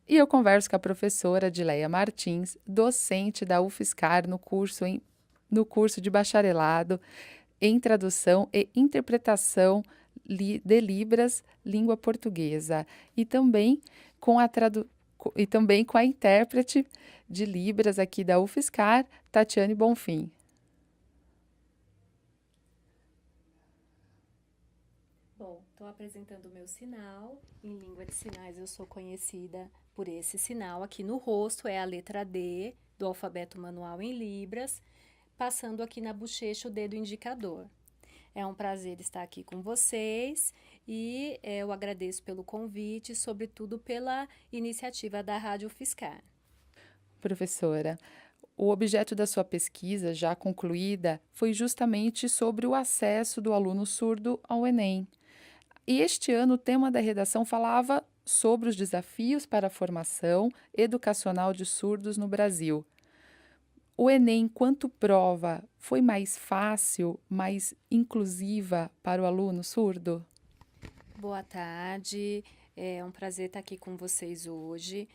E eu converso com a professora Adileia Martins, docente da UFSCar no curso de bacharelado em tradução e interpretação de Libras, língua portuguesa, e também com a e também com a intérprete de Libras aqui da UFSCar, Tatiane Bonfim. Bom, estou apresentando o meu sinal. Em língua de sinais, eu sou conhecida por esse sinal. Aqui no rosto é a letra D do alfabeto manual em Libras, passando aqui na bochecha o dedo indicador. É um prazer estar aqui com vocês e eu agradeço pelo convite, sobretudo pela iniciativa da Rádio Fiscar. Professora, o objeto da sua pesquisa, já concluída, foi justamente sobre o acesso do aluno surdo ao Enem. E este ano o tema da redação falava sobre os desafios para a formação educacional de surdos no Brasil. O Enem, enquanto prova, foi mais fácil, mais inclusiva para o aluno surdo? Boa tarde, é um prazer estar aqui com vocês hoje.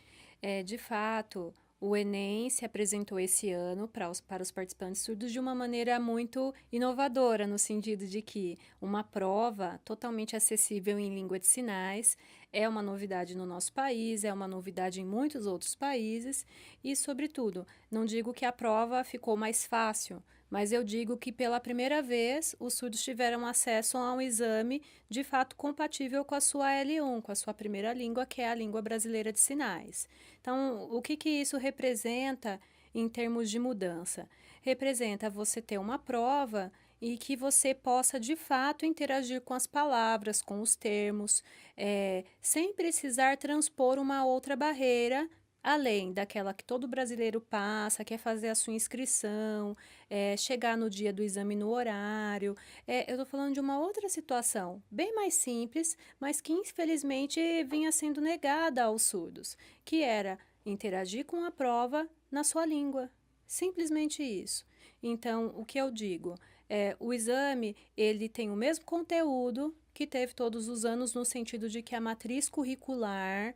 De fato, o Enem se apresentou esse ano para os participantes surdos de uma maneira muito inovadora, no sentido de que uma prova totalmente acessível em língua de sinais é uma novidade no nosso país, é uma novidade em muitos outros países e, sobretudo, não digo que a prova ficou mais fácil, mas eu digo que pela primeira vez os surdos tiveram acesso a um exame de fato compatível com a sua L1, com a sua primeira língua, que é a língua brasileira de sinais. Então, o que isso representa em termos de mudança? Representa você ter uma prova e que você possa de fato interagir com as palavras, com os termos, sem precisar transpor uma outra barreira além daquela que todo brasileiro passa, que é fazer a sua inscrição, chegar no dia do exame no horário. Eu estou falando de uma outra situação, bem mais simples, mas que infelizmente vinha sendo negada aos surdos, que era interagir com a prova na sua língua. Simplesmente isso. Então, o que eu digo? O exame ele tem o mesmo conteúdo que teve todos os anos, no sentido de que a matriz curricular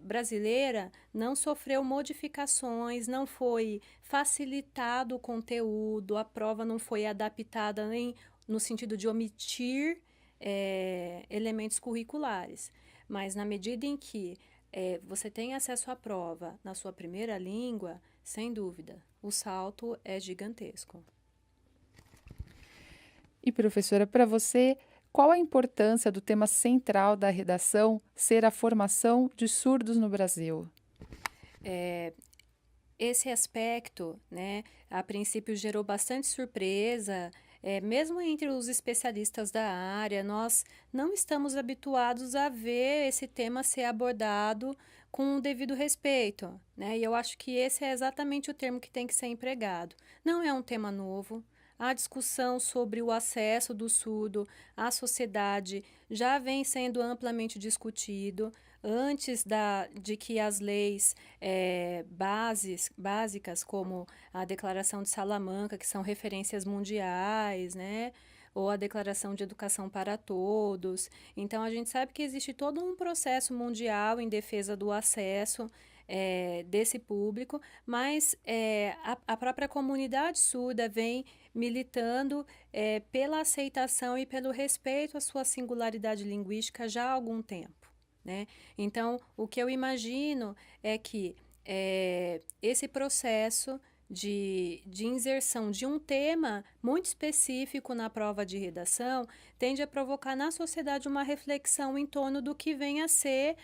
brasileira não sofreu modificações, não foi facilitado o conteúdo, a prova não foi adaptada nem no sentido de omitir elementos curriculares. Mas na medida em que você tem acesso à prova na sua primeira língua, sem dúvida, o salto é gigantesco. E, professora, para você, qual a importância do tema central da redação ser a formação de surdos no Brasil? Esse aspecto, né, a princípio gerou bastante surpresa, mesmo entre os especialistas da área, nós não estamos habituados a ver esse tema ser abordado com o devido respeito, né? E eu acho que esse é exatamente o termo que tem que ser empregado. Não é um tema novo. A discussão sobre o acesso do surdo à sociedade já vem sendo amplamente discutido antes de que as leis básicas, como a Declaração de Salamanca, que são referências mundiais, né? Ou a Declaração de Educação para Todos. Então, a gente sabe que existe todo um processo mundial em defesa do acesso desse público, mas a própria comunidade surda vem militando pela aceitação e pelo respeito à sua singularidade linguística já há algum tempo, né? Então, o que eu imagino é que esse processo de inserção de um tema muito específico na prova de redação tende a provocar na sociedade uma reflexão em torno do que vem a ser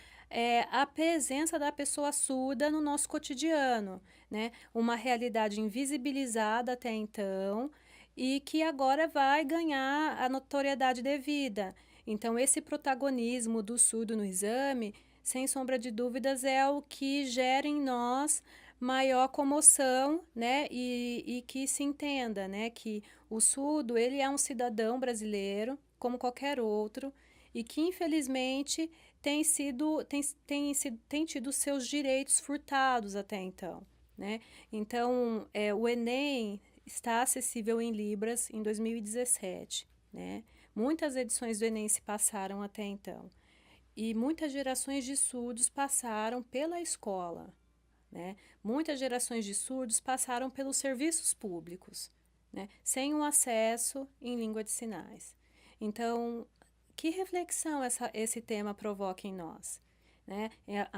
a presença da pessoa surda no nosso cotidiano, né? Uma realidade invisibilizada até então e que agora vai ganhar a notoriedade devida. Então, esse protagonismo do surdo no exame, sem sombra de dúvidas, é o que gera em nós maior comoção, né? E que se entenda, né? Que o surdo, ele é um cidadão brasileiro, como qualquer outro, e que, infelizmente, tem tido seus direitos furtados até então, né? Então, o Enem está acessível em Libras em 2017, né? Muitas edições do Enem se passaram até então. e muitas gerações de surdos passaram pela escola, né? Muitas gerações de surdos passaram pelos serviços públicos, né? Sem um acesso em língua de sinais. Então, que reflexão esse tema provoca em nós? Né?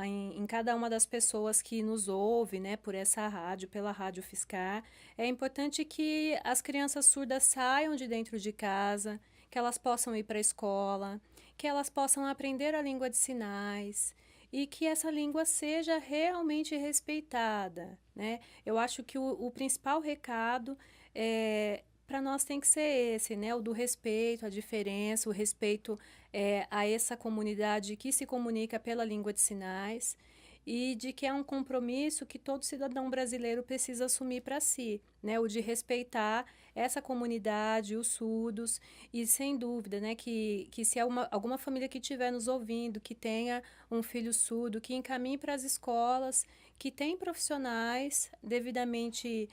Em cada uma das pessoas que nos ouve, né, por essa rádio, pela Rádio Fiscar, é importante que as crianças surdas saiam de dentro de casa, que elas possam ir para a escola, que elas possam aprender a língua de sinais e que essa língua seja realmente respeitada, né? Eu acho que o principal recado para nós tem que ser esse, né? O do respeito, a diferença, o respeito a essa comunidade que se comunica pela língua de sinais e de que é um compromisso que todo cidadão brasileiro precisa assumir para si, né? O de respeitar essa comunidade, os surdos, e sem dúvida, né, que se alguma família que estiver nos ouvindo, que tenha um filho surdo, que encaminhe para as escolas, que tem profissionais devidamente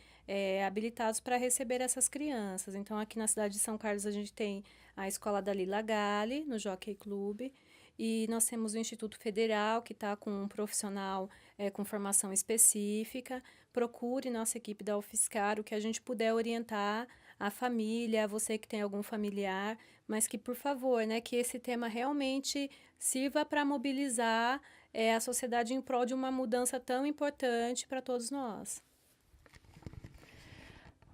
habilitados para receber essas crianças. Então, aqui na cidade de São Carlos, a gente tem a escola da Lila Gale, no Jockey Club, e nós temos o Instituto Federal, que está com um profissional com formação específica. Procure nossa equipe da UFSCar, o que a gente puder orientar a família, você que tem algum familiar, mas que, por favor, né, que esse tema realmente sirva para mobilizar a sociedade em prol de uma mudança tão importante para todos nós.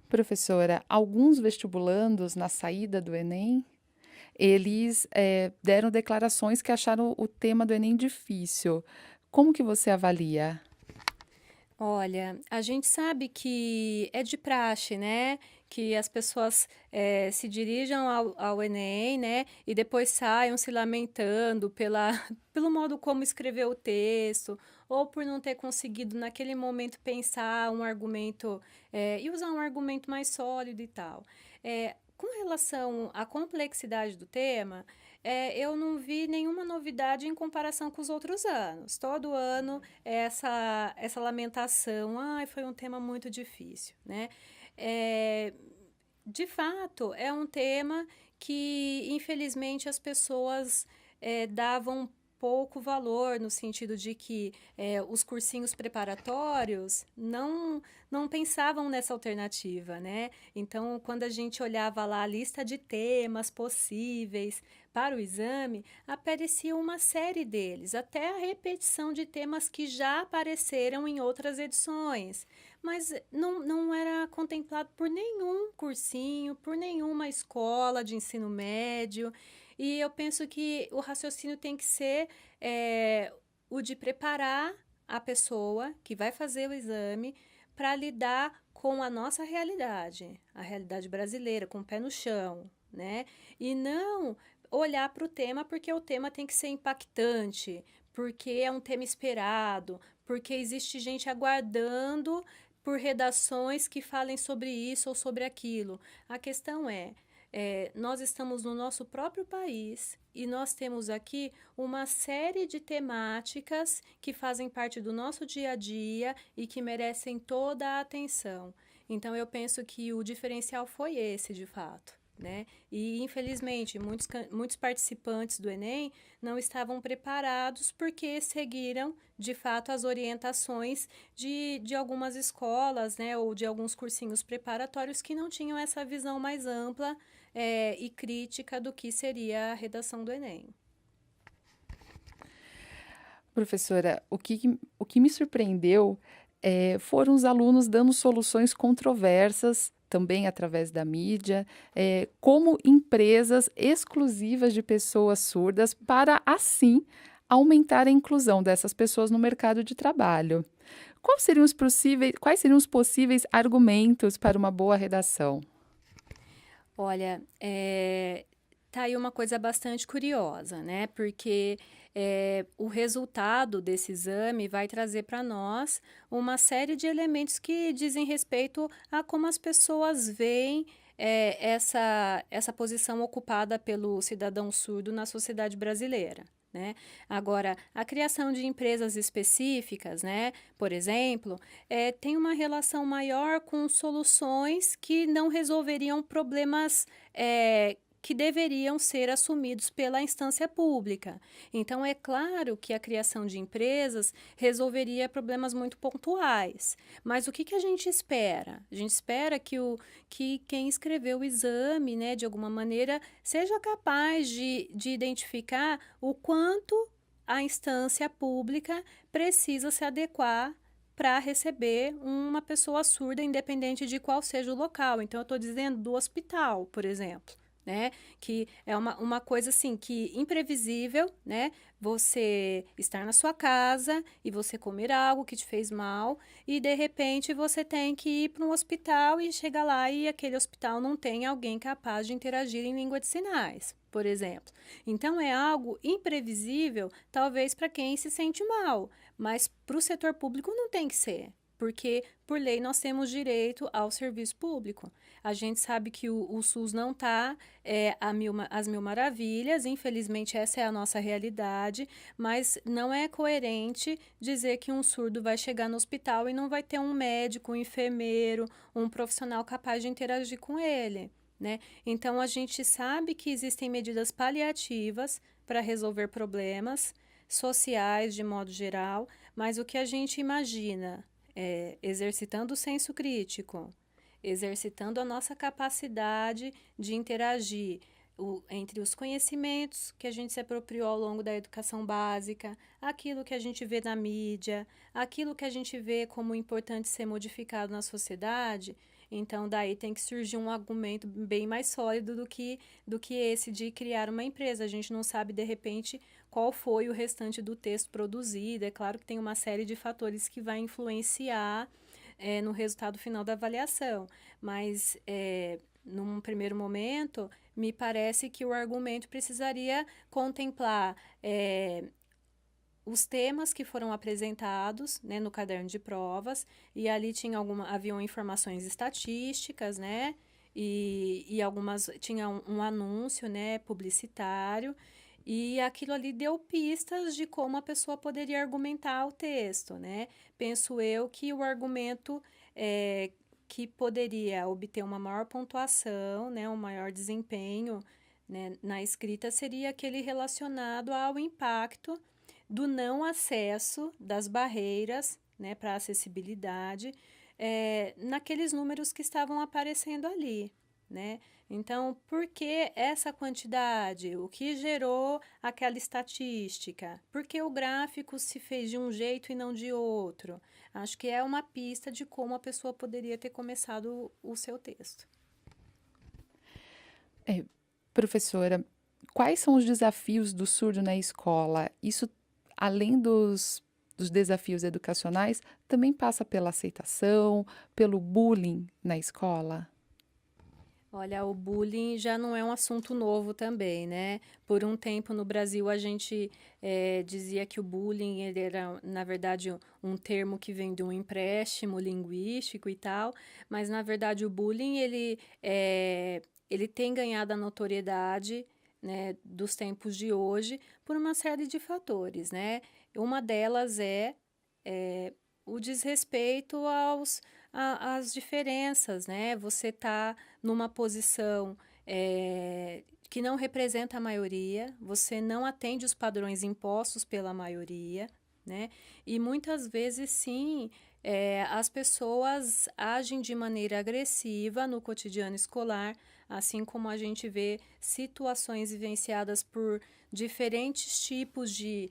Professora, alguns vestibulandos na saída do Enem, eles deram declarações que acharam o tema do Enem difícil. Como que você avalia? Olha, a gente sabe que é de praxe, né? Que as pessoas se dirijam ao Enem, né? E depois saiam se lamentando pelo modo como escreveu o texto, ou por não ter conseguido naquele momento pensar um argumento e usar um argumento mais sólido e tal. Com relação à complexidade do tema, eu não vi nenhuma novidade em comparação com os outros anos. Todo ano essa lamentação, foi um tema muito difícil, né? De fato, é um tema que, infelizmente, as pessoas davam pouco valor, no sentido de que os cursinhos preparatórios não pensavam nessa alternativa, né? Então, quando a gente olhava lá a lista de temas possíveis para o exame, aparecia uma série deles, até a repetição de temas que já apareceram em outras edições, mas não era contemplado por nenhum cursinho, por nenhuma escola de ensino médio. E eu penso que o raciocínio tem que ser o de preparar a pessoa que vai fazer o exame para lidar com a nossa realidade, a realidade brasileira, com o pé no chão, né? E não olhar para o tema porque o tema tem que ser impactante, porque é um tema esperado, porque existe gente aguardando por redações que falem sobre isso ou sobre aquilo. A questão nós estamos no nosso próprio país e nós temos aqui uma série de temáticas que fazem parte do nosso dia a dia e que merecem toda a atenção. Então, eu penso que o diferencial foi esse, de fato, né? E, infelizmente, muitos participantes do Enem não estavam preparados porque seguiram, de fato, as orientações de algumas escolas, né, ou de alguns cursinhos preparatórios que não tinham essa visão mais ampla e crítica do que seria a redação do Enem. Professora, o que me surpreendeu foram os alunos dando soluções controversas, também através da mídia, como empresas exclusivas de pessoas surdas, para assim aumentar a inclusão dessas pessoas no mercado de trabalho. Quais seriam os possíveis argumentos para uma boa redação? Olha, tá aí uma coisa bastante curiosa, né? Porque o resultado desse exame vai trazer para nós uma série de elementos que dizem respeito a como as pessoas veem essa posição ocupada pelo cidadão surdo na sociedade brasileira. Né? Agora, a criação de empresas específicas, né, por exemplo, tem uma relação maior com soluções que não resolveriam problemas que deveriam ser assumidos pela instância pública. Então, é claro que a criação de empresas resolveria problemas muito pontuais. Mas o que a gente espera? A gente espera que quem escreveu o exame, né, de alguma maneira, seja capaz de identificar o quanto a instância pública precisa se adequar para receber uma pessoa surda, independente de qual seja o local. Então, eu estou dizendo do hospital, por exemplo, né? Que é uma coisa assim, que imprevisível, né? Você estar na sua casa e você comer algo que te fez mal e, de repente, você tem que ir para um hospital e chegar lá e aquele hospital não tem alguém capaz de interagir em língua de sinais, por exemplo. Então, é algo imprevisível, talvez para quem se sente mal, mas para o setor público não tem que ser, porque, por lei, nós temos direito ao serviço público. A gente sabe que o SUS não está às mil maravilhas, infelizmente essa é a nossa realidade, mas não é coerente dizer que um surdo vai chegar no hospital e não vai ter um médico, um enfermeiro, um profissional capaz de interagir com ele, né? Então, a gente sabe que existem medidas paliativas para resolver problemas sociais de modo geral, mas o que a gente imagina é exercitando o senso crítico, exercitando a nossa capacidade de interagir entre os conhecimentos que a gente se apropriou ao longo da educação básica, aquilo que a gente vê na mídia, aquilo que a gente vê como importante ser modificado na sociedade. Então, daí tem que surgir um argumento bem mais sólido do que esse de criar uma empresa. A gente não sabe, de repente, qual foi o restante do texto produzido. É claro que tem uma série de fatores que vai influenciar no resultado final da avaliação, mas num primeiro momento, me parece que o argumento precisaria contemplar os temas que foram apresentados, né, no caderno de provas, e ali haviam informações estatísticas, né, e algumas tinha um anúncio, né, publicitário, e aquilo ali deu pistas de como a pessoa poderia argumentar o texto, né? Penso eu que o argumento que poderia obter uma maior pontuação, né, um maior desempenho, né, na escrita seria aquele relacionado ao impacto do não acesso das barreiras, né, para a acessibilidade, naqueles números que estavam aparecendo ali, né? Então, por que essa quantidade? O que gerou aquela estatística? Por que o gráfico se fez de um jeito e não de outro? Acho que é uma pista de como a pessoa poderia ter começado o seu texto. Professora, quais são os desafios do surdo na escola? Isso, além dos desafios educacionais, também passa pela aceitação, pelo bullying na escola? Olha, o bullying já não é um assunto novo também, né? Por um tempo no Brasil a gente dizia que o bullying ele era, na verdade, um termo que vem de um empréstimo linguístico e tal, mas na verdade o bullying ele tem ganhado a notoriedade, né, dos tempos de hoje por uma série de fatores, né? Uma delas o desrespeito às diferenças, né? Você tá numa posição que não representa a maioria, você não atende os padrões impostos pela maioria, né? E muitas vezes, sim, as pessoas agem de maneira agressiva no cotidiano escolar, assim como a gente vê situações vivenciadas por diferentes tipos de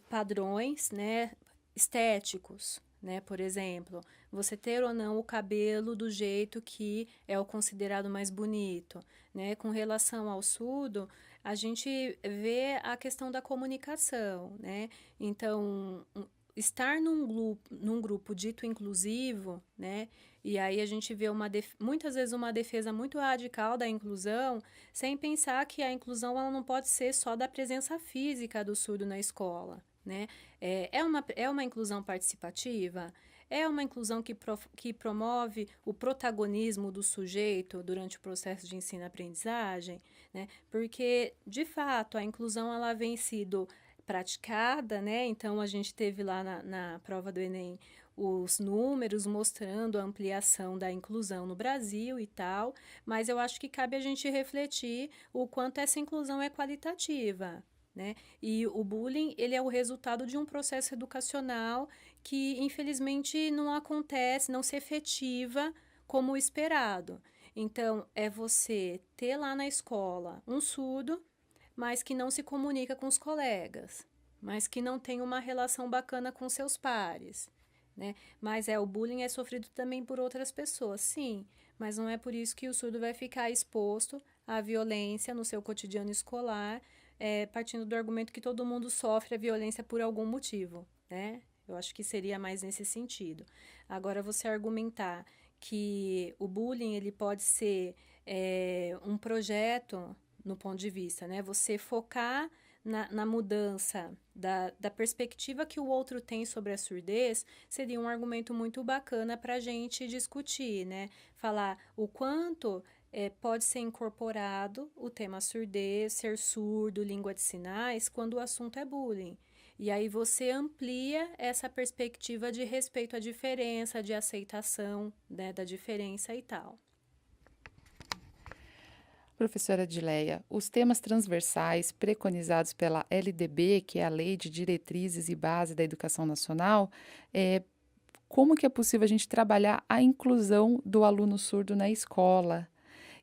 padrões, né, estéticos, né? Por exemplo, você ter ou não o cabelo do jeito que é o considerado mais bonito, né? Com relação ao surdo, a gente vê a questão da comunicação, né? Então, estar num grupo dito inclusivo, né? E aí a gente vê muitas vezes uma defesa muito radical da inclusão, sem pensar que a inclusão ela não pode ser só da presença física do surdo na escola, né? É uma inclusão participativa? É uma inclusão que promove o protagonismo do sujeito durante o processo de ensino-aprendizagem, né? Porque, de fato, a inclusão ela vem sido praticada, né? Então, a gente teve lá na prova do Enem os números mostrando a ampliação da inclusão no Brasil e tal, mas eu acho que cabe a gente refletir o quanto essa inclusão é qualitativa, né? E o bullying, ele é o resultado de um processo educacional que, infelizmente, não acontece, não se efetiva como o esperado. Então, é você ter lá na escola um surdo, mas que não se comunica com os colegas, mas que não tem uma relação bacana com seus pares, né? Mas o bullying é sofrido também por outras pessoas, sim, mas não é por isso que o surdo vai ficar exposto à violência no seu cotidiano escolar, partindo do argumento que todo mundo sofre a violência por algum motivo, né? Eu acho que seria mais nesse sentido. Agora, você argumentar que o bullying ele pode ser um projeto no ponto de vista, né? Você focar na mudança da perspectiva que o outro tem sobre a surdez seria um argumento muito bacana para a gente discutir, né? Falar o quanto pode ser incorporado o tema surdez, ser surdo, língua de sinais, quando o assunto é bullying. E aí você amplia essa perspectiva de respeito à diferença, de aceitação, né, da diferença e tal. Professora Edileia, os temas transversais preconizados pela LDB, que é a Lei de Diretrizes e Base da Educação Nacional, como que é possível a gente trabalhar a inclusão do aluno surdo na escola?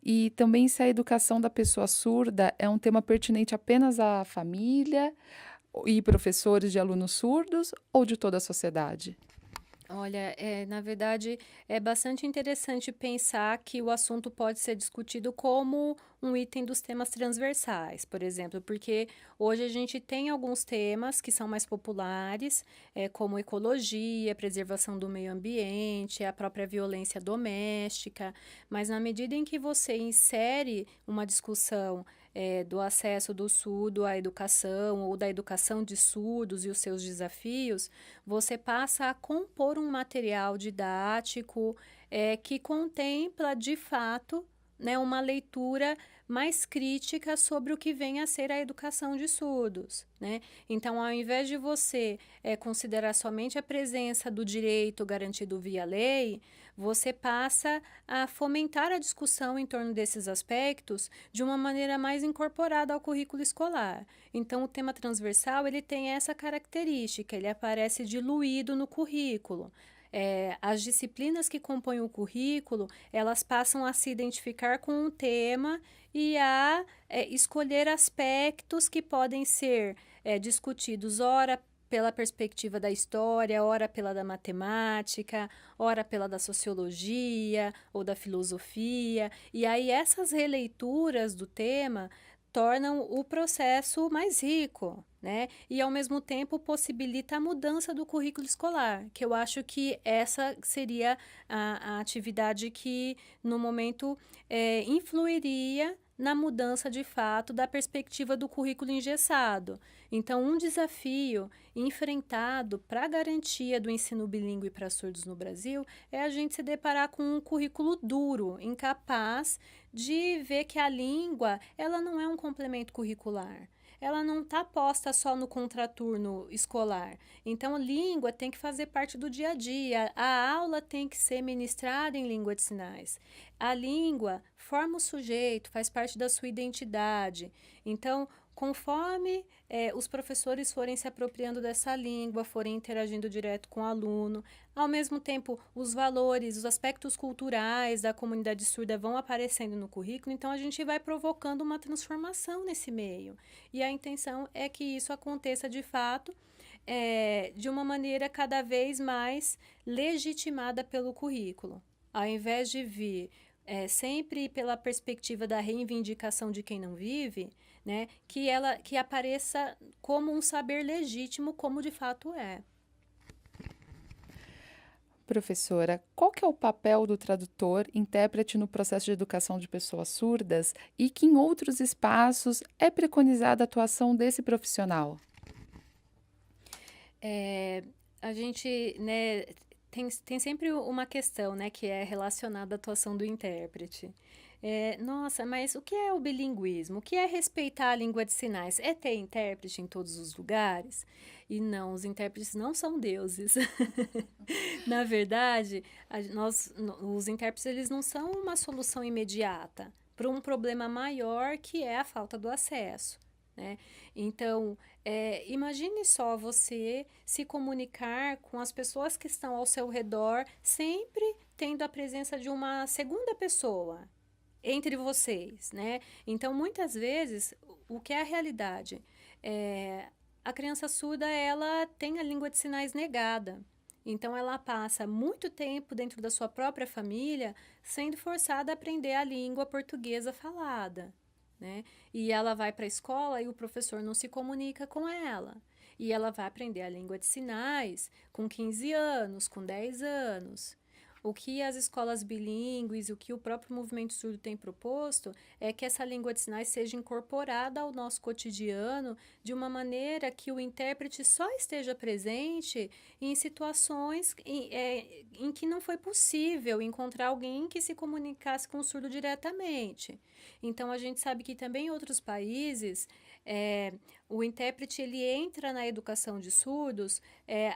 E também se a educação da pessoa surda é um tema pertinente apenas à família e professores de alunos surdos ou de toda a sociedade? Olha, na verdade, é bastante interessante pensar que o assunto pode ser discutido como um item dos temas transversais, por exemplo, porque hoje a gente tem alguns temas que são mais populares, como ecologia, preservação do meio ambiente, a própria violência doméstica, mas na medida em que você insere uma discussão do acesso do surdo à educação ou da educação de surdos e os seus desafios, você passa a compor um material didático que contempla, de fato, né, uma leitura mais crítica sobre o que vem a ser a educação de surdos, né? Então, ao invés de você considerar somente a presença do direito garantido via lei, você passa a fomentar a discussão em torno desses aspectos de uma maneira mais incorporada ao currículo escolar. Então, o tema transversal ele tem essa característica, ele aparece diluído no currículo. As disciplinas que compõem o currículo, elas passam a se identificar com o tema e a escolher aspectos que podem ser discutidos, ora pela perspectiva da história, ora pela da matemática, ora pela da sociologia ou da filosofia. E aí essas releituras do tema tornam o processo mais rico, né? E ao mesmo tempo possibilita a mudança do currículo escolar, que eu acho que essa seria a atividade que no momento influiria na mudança de fato da perspectiva do currículo engessado. Então, um desafio enfrentado para a garantia do ensino bilíngue para surdos no Brasil é a gente se deparar com um currículo duro, incapaz de ver que a língua ela não é um complemento curricular. Ela não está posta só no contraturno escolar. Então, língua tem que fazer parte do dia a dia. A aula tem que ser ministrada em língua de sinais. A língua forma o sujeito, faz parte da sua identidade. Então, conforme os professores forem se apropriando dessa língua, forem interagindo direto com o aluno, ao mesmo tempo, os valores, os aspectos culturais da comunidade surda vão aparecendo no currículo, então a gente vai provocando uma transformação nesse meio. E a intenção é que isso aconteça de fato de uma maneira cada vez mais legitimada pelo currículo. Ao invés de vir sempre pela perspectiva da reivindicação de quem não vive, né, que apareça como um saber legítimo, como de fato é. Professora, qual que é o papel do tradutor, intérprete no processo de educação de pessoas surdas e que em outros espaços é preconizada a atuação desse profissional? A gente, tem sempre uma questão, né, que é relacionada à atuação do intérprete. Nossa, mas o que é o bilinguismo? O que é respeitar a língua de sinais? É ter intérprete em todos os lugares? E não, os intérpretes não são deuses. Na verdade, os intérpretes eles não são uma solução imediata para um problema maior que é a falta do acesso, né? Então, imagine só você se comunicar com as pessoas que estão ao seu redor, sempre tendo a presença de uma segunda pessoa entre vocês, né? Então, muitas vezes, o que é a realidade? É, a criança surda, ela tem a língua de sinais negada. Então, ela passa muito tempo dentro da sua própria família sendo forçada a aprender a língua portuguesa falada, né? E ela vai para a escola e o professor não se comunica com ela. E ela vai aprender a língua de sinais com 15 anos, com 10 anos. O que as escolas bilíngues, o que o próprio movimento surdo tem proposto é que essa língua de sinais seja incorporada ao nosso cotidiano de uma maneira que o intérprete só esteja presente em situações em que não foi possível encontrar alguém que se comunicasse com o surdo diretamente. Então, a gente sabe que também em outros países, o intérprete ele entra na educação de surdos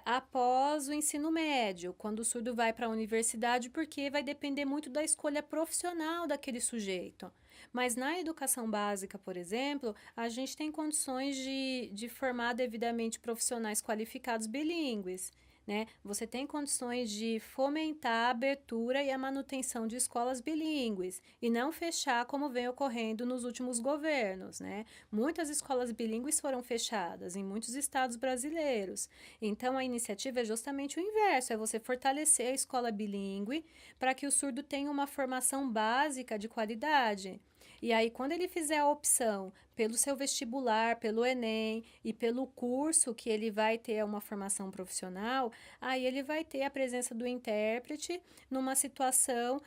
após o ensino médio, quando o surdo vai para a universidade, porque vai depender muito da escolha profissional daquele sujeito. Mas na educação básica, por exemplo, a gente tem condições de formar devidamente profissionais qualificados bilíngues. Né? Você tem condições de fomentar a abertura e a manutenção de escolas bilíngues e não fechar como vem ocorrendo nos últimos governos, né? Muitas escolas bilíngues foram fechadas em muitos estados brasileiros. Então, a iniciativa é justamente o inverso, é você fortalecer a escola bilíngue para que o surdo tenha uma formação básica de qualidade. E aí, quando ele fizer a opção pelo seu vestibular, pelo Enem e pelo curso que ele vai ter uma formação profissional, aí ele vai ter a presença do intérprete numa situação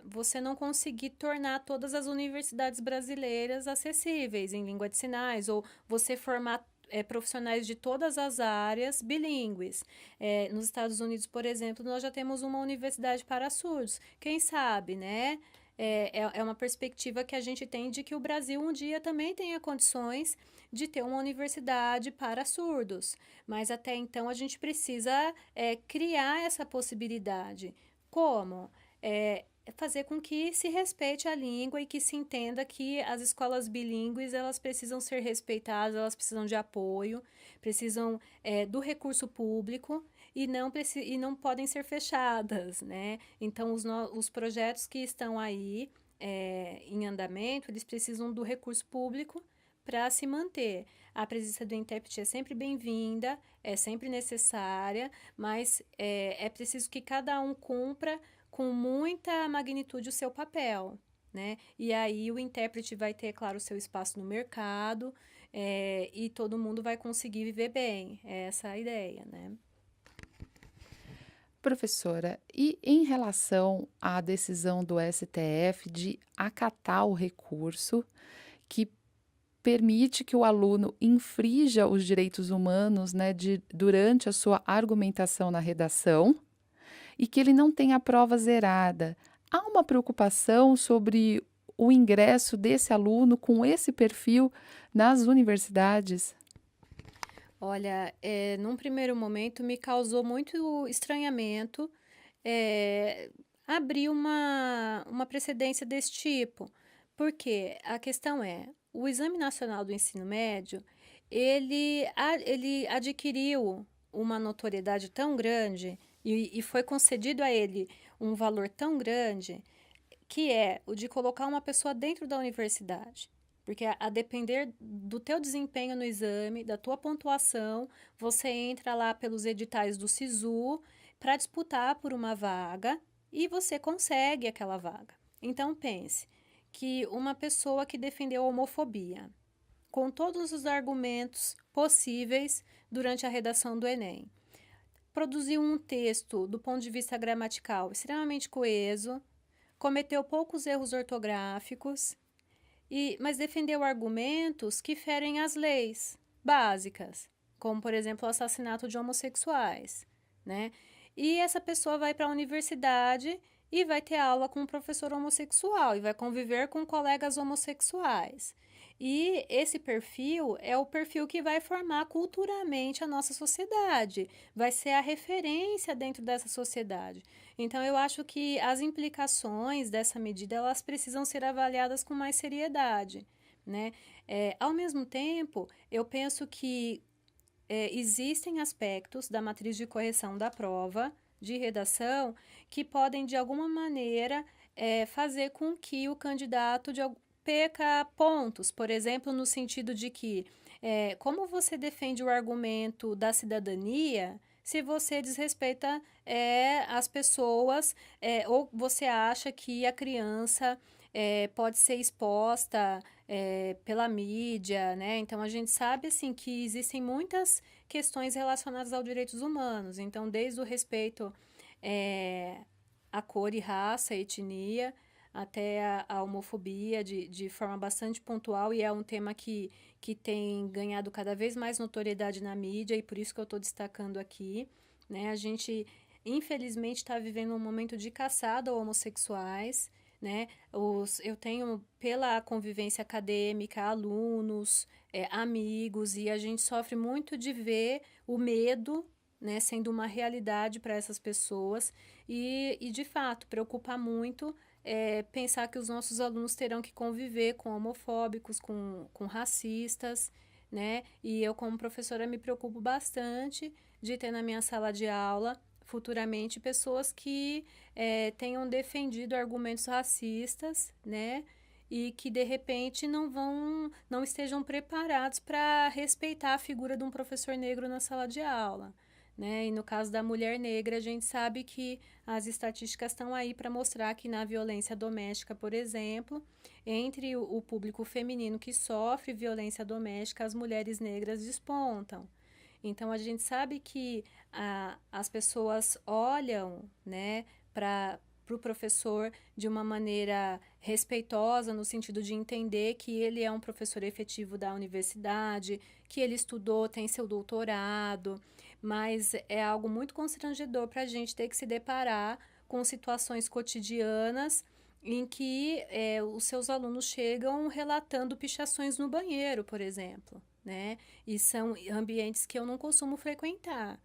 você não conseguir tornar todas as universidades brasileiras acessíveis em língua de sinais, ou você formar profissionais de todas as áreas bilíngues. Nos Estados Unidos, por exemplo, nós já temos uma universidade para surdos. Quem sabe, né? É uma perspectiva que a gente tem de que o Brasil um dia também tenha condições de ter uma universidade para surdos. Mas até então a gente precisa criar essa possibilidade. Como? Fazer com que se respeite a língua e que se entenda que as escolas bilíngues elas precisam ser respeitadas, elas precisam de apoio, precisam do recurso público e não podem ser fechadas, né? Então, os projetos que estão aí em andamento, eles precisam do recurso público para se manter. A presença do intérprete é sempre bem-vinda, é sempre necessária, mas é preciso que cada um cumpra com muita magnitude o seu papel, né? E aí o intérprete vai ter, claro, o seu espaço no mercado e todo mundo vai conseguir viver bem. É essa a ideia, né? Professora, e em relação à decisão do STF de acatar o recurso que permite que o aluno infrinja os direitos humanos, né, durante a sua argumentação na redação e que ele não tenha a prova zerada. Há uma preocupação sobre o ingresso desse aluno com esse perfil nas universidades? Olha, num primeiro momento me causou muito estranhamento eh, abrir uma precedência desse tipo, porque a questão o Exame Nacional do Ensino Médio, ele adquiriu uma notoriedade tão grande e foi concedido a ele um valor tão grande que é o de colocar uma pessoa dentro da universidade. Porque a depender do teu desempenho no exame, da tua pontuação, você entra lá pelos editais do SISU para disputar por uma vaga e você consegue aquela vaga. Então pense que uma pessoa que defendeu a homofobia, com todos os argumentos possíveis durante a redação do Enem, produziu um texto do ponto de vista gramatical extremamente coeso, cometeu poucos erros ortográficos, mas defendeu argumentos que ferem as leis básicas, como, por exemplo, o assassinato de homossexuais, né? E essa pessoa vai para a universidade e vai ter aula com um professor homossexual e vai conviver com colegas homossexuais. E esse perfil é o perfil que vai formar culturalmente a nossa sociedade, vai ser a referência dentro dessa sociedade. Então, eu acho que as implicações dessa medida elas precisam ser avaliadas com mais seriedade, né? Ao mesmo tempo, eu penso que existem aspectos da matriz de correção da prova de redação que podem, de alguma maneira, fazer com que o candidato perca pontos, por exemplo, no sentido de que, como você defende o argumento da cidadania se você desrespeita as pessoas ou você acha que a criança pode ser exposta pela mídia, né? Então a gente sabe assim que existem muitas questões relacionadas aos direitos humanos. Então, desde o respeito é, à cor e raça, etnia, até a homofobia de forma bastante pontual, e é um tema que tem ganhado cada vez mais notoriedade na mídia, e por isso que eu estou destacando aqui, né? A gente, infelizmente, está vivendo um momento de caçada a homossexuais, né? Eu tenho, pela convivência acadêmica, alunos, amigos, e a gente sofre muito de ver o medo, né, sendo uma realidade para essas pessoas, e de fato preocupa muito pensar que os nossos alunos terão que conviver com homofóbicos, com racistas, né? E eu, como professora, me preocupo bastante de ter na minha sala de aula futuramente pessoas que tenham defendido argumentos racistas, né? E que de repente não estejam preparados para respeitar a figura de um professor negro na sala de aula, né? E no caso da mulher negra, a gente sabe que as estatísticas estão aí para mostrar que na violência doméstica, por exemplo, entre o público feminino que sofre violência doméstica, as mulheres negras despontam. Então a gente sabe que as pessoas olham, né, para o pro professor de uma maneira respeitosa, no sentido de entender que ele é um professor efetivo da universidade, que ele estudou, tem seu doutorado, mas é algo muito constrangedor para a gente ter que se deparar com situações cotidianas em que os seus alunos chegam relatando pichações no banheiro, por exemplo, né? E são ambientes que eu não costumo frequentar,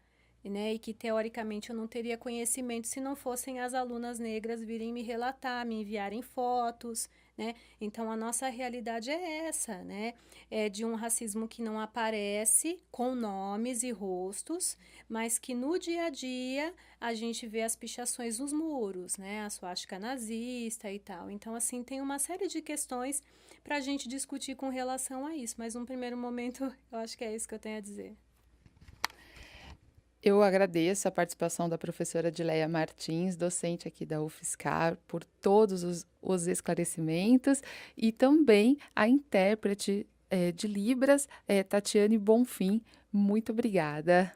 né? E que teoricamente eu não teria conhecimento se não fossem as alunas negras virem me relatar, me enviarem fotos, né? Então a nossa realidade é essa, né? É de um racismo que não aparece com nomes e rostos, mas que no dia a dia a gente vê as pichações nos muros, né? A suástica nazista e tal. Então, assim, tem uma série de questões para a gente discutir com relação a isso, mas num primeiro momento eu acho que é isso que eu tenho a dizer. Eu agradeço a participação da professora Edileia Martins, docente aqui da UFSCar, por todos os esclarecimentos, e também a intérprete de Libras, Tatiane Bonfim. Muito obrigada.